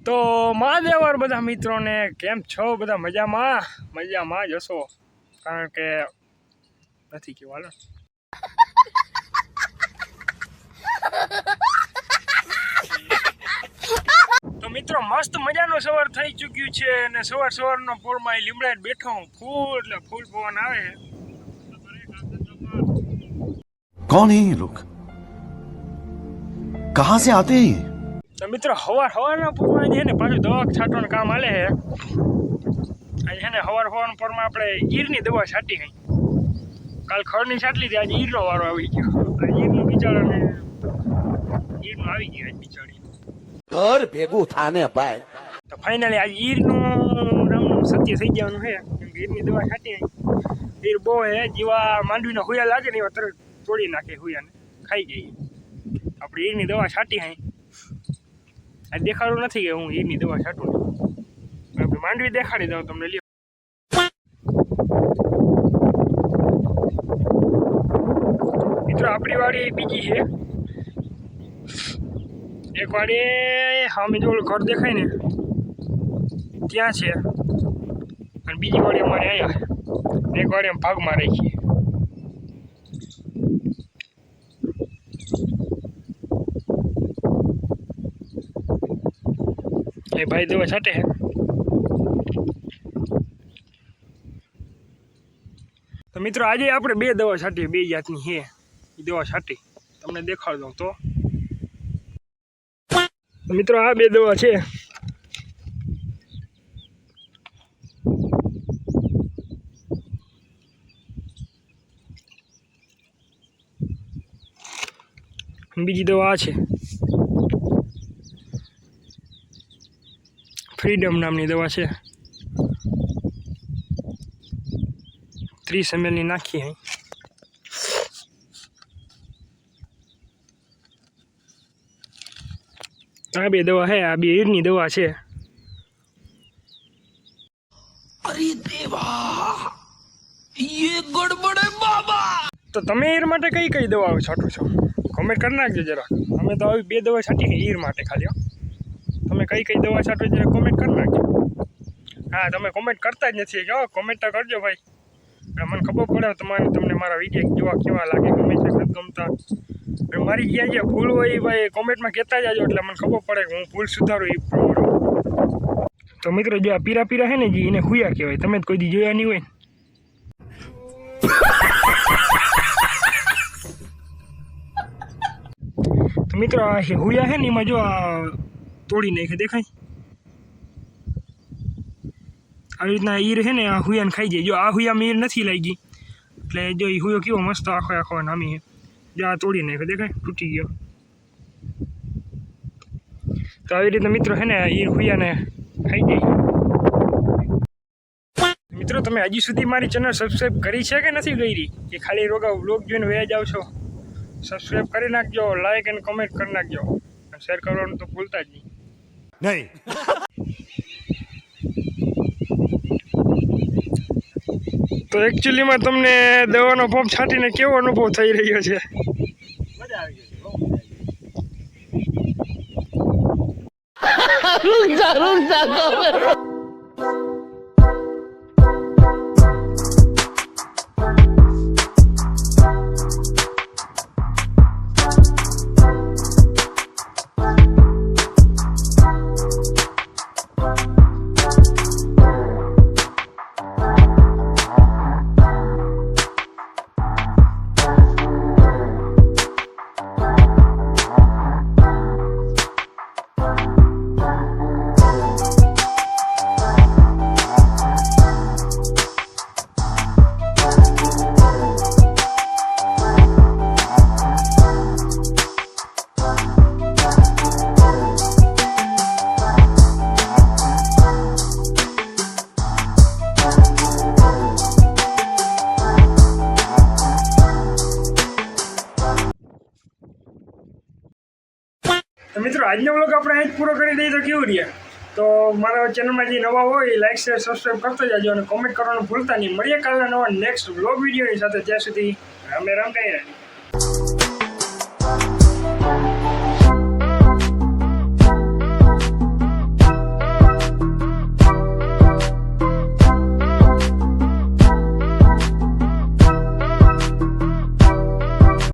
તો મહાદેવર બધા મિત્રોને કેમ છો? બધા મજામાં જ હશો, કારણ કે નથી કહેવાનું. તો મિત્રો મસ્ત મજાનો સવાર થઈ ચૂક્યું છે અને સવારનો પોરમાં લીમડાએ બેઠો હું. ફૂલ પવન આવે છે. कौन है ये लोग? कहाँ से आते हैं? તો મિત્રો સવારના પોરમાં છે ને પાછું દવા છાંટવાનું કામ હાલે છે. આજે છે ને સવારના પોરમાં આપણે ઈરની દવા છાંટી ગઈ. કાલ ખડની છાંટલી હતી, આજે ઈરનો વારો આવી ગયો. આજે ઈરનું બિચારાને ઈરનું આવી ગયું આજ બિચારી. ઘર ભેગું થાને ભાઈ. તો ફાઇનલી આજે ઈરનું રામનું સત્ય થઈ જવાનું છે. કેમ કે ઈરની દવા છાંટી ગઈ. ઈર બહુ હે, જેવા માંડવીના હુયા લાગે ને એવા તરત તોડી નાખે હુયાને, ખાઈ જઈએ. આપણે ઈરની દવા છાંટી ગઈ. આ દેખાડું નથી કે હું ઈરની દવા છાંટું. આપણે માંડવી દેખાડી દઉં તમને. લ્યો મિત્રો, આપણી વાડી બીજી છે. એક વાડી સામે જો ઘર દેખાય ને ત્યાં છે, અને બીજી વાડી અમારે અહીંયા. એક વાડી અમે ભાગમાં રાખીએ. એ ભાઈ દવા છાંટે છે. તો મિત્રો આજે આપણે બે દવા છાંટીએ, બે જાતની છે. એ દવા છાંટી તમને દેખાડ દઉં. તો મિત્રો આ બે દવા છે. બીજી દવા આ છે, ફ્રીડમ નામની દવા છે. 30 ml ની નાખી અહીં. આ બે દવા છે, આ બે ઈરની દવા છે. અરે દેવા, ये गड़बड़ है बाबा. તો તમે ઈર માટે કઈ કઈ દવાઓ છાંટો છો? કોમેન્ટ કરી નાખજો જરા. અમે તો આવી બે દવા છાંટી ઈર માટે ખાલી. તમે કઈ કઈ દવા છાંટો જરા કોમેન્ટ કરી નાખજો. હા, તમે કોમેન્ટ કરતા જ નથી. જો કોમેન્ટ તો કરજો ભાઈ, મને ખબર પડે તમને મારા વિડીયો જોવા કેવા લાગે, ગમે છે નથી ગમતા. મારી જ્યાં જ્યાં ભૂલ હોય એ ભાઈ કોમેન્ટમાં કહેતા જાજો, એટલે મને ખબર પડે કે હું ભૂલ સુધારું એ પ્રમાણે. તો મિત્રો, જો આ પીરા છે ને, જી એને હુયા કહેવાય. તમે જ કોઈ દી જોયા નહીં હોય ને. તો મિત્રો આ હુયા છે ને, એમાં જો આ તોડી નાખે, દેખાય આવી રીતના ઈર છે ને, આ હુયાને ખાઈ જાય. જો આ હુયામાં ઈર નથી લાગી, એટલે જો એ હુયો કેવો મસ્ત આખો નામી છે. જો આ તોડી નાખ્યો, દેખાય તૂટી ગયો. તો આવી રીતે મિત્રો છે ને, ઈર હુયાને ખાઈ જાય. મિત્રો, તમે હજી સુધી મારી ચેનલ સબસ્ક્રાઈબ કરી છે કે નથી કરી? કે ખાલી રોગા વ્લોગ જોઈને વયા જાવ છો? સબસ્ક્રાઈબ કરી નાખજો, લાઈક અને કોમેન્ટ કરી નાખજો, અને શેર કરવાનું તો ભૂલતા જ નહીં. તો એકચ્યુઅલીમાં તમને દવાનો પંપ છાંટીને કેવો અનુભવ થઈ રહ્યો છે? મજા આવી ગઈ. તો મિત્રો, આજનો વ્લોગ આપણે અહીં જ પૂરો કરી દઈએ તો કેવું રહે? તો મારા ચેનલમાં જે નવા હોય એ લાઈક શેર સબસ્ક્રાઈબ કરતા જાજો, અને કોમેન્ટ કરવાનું ભૂલતા નહીં. મળીએ કાલના નવા નેક્સ્ટ વ્લોગ વિડીયોની સાથે. ત્યાં સુધી રામ રામ.